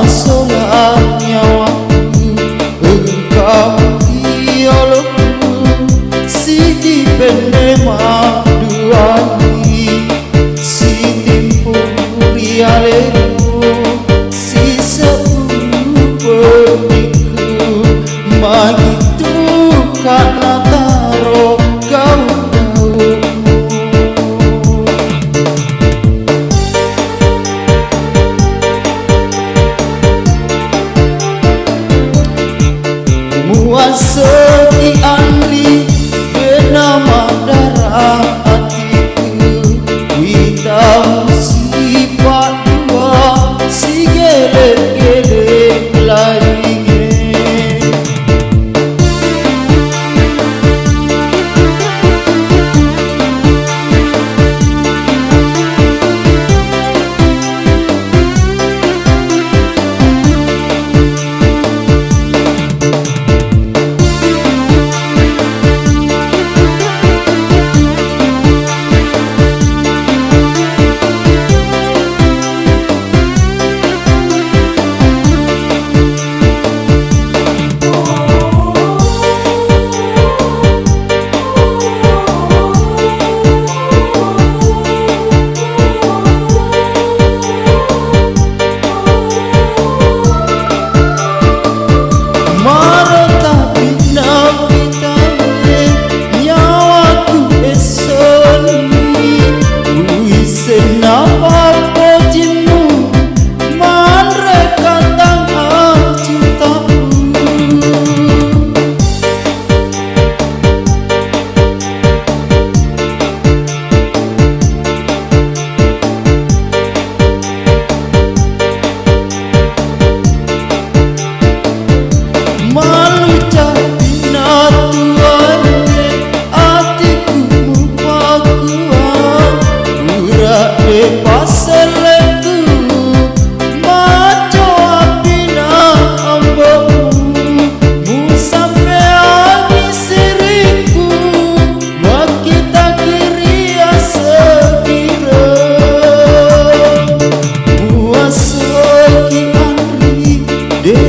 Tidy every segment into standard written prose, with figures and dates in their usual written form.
solat nyawaku, engkau iolokku, sidi penema duani, si timpuri aleku, si sepuluh peniku, magitu karena taro kau-kaumu. Muaseti andri benama darah hatiku, witamu sifat dua, si gelek-gelek lainnya.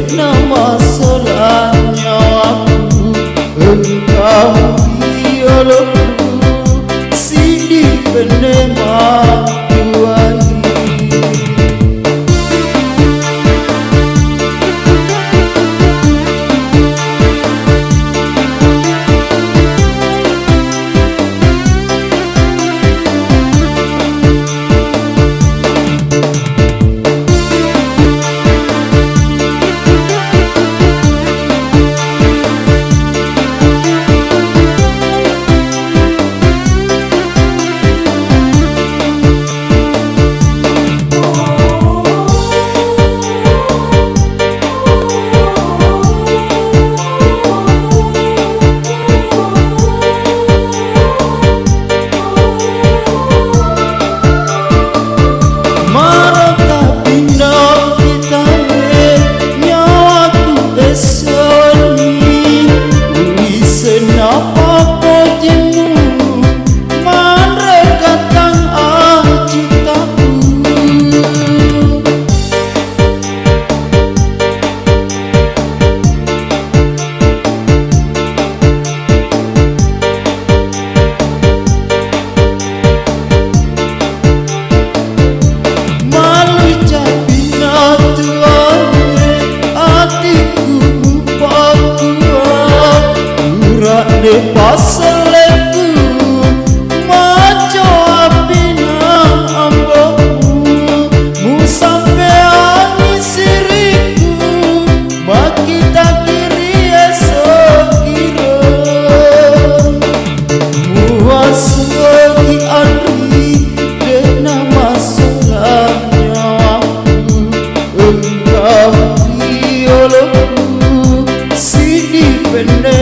Nama solatnya aku, engkau iolokku, sidi penema duani. De pasaleku maco apina ambomu, mu sampean siriku, makita kiri esok kira, muasagi andri de nama solatnya aku, engkau iolokku, sidi pendek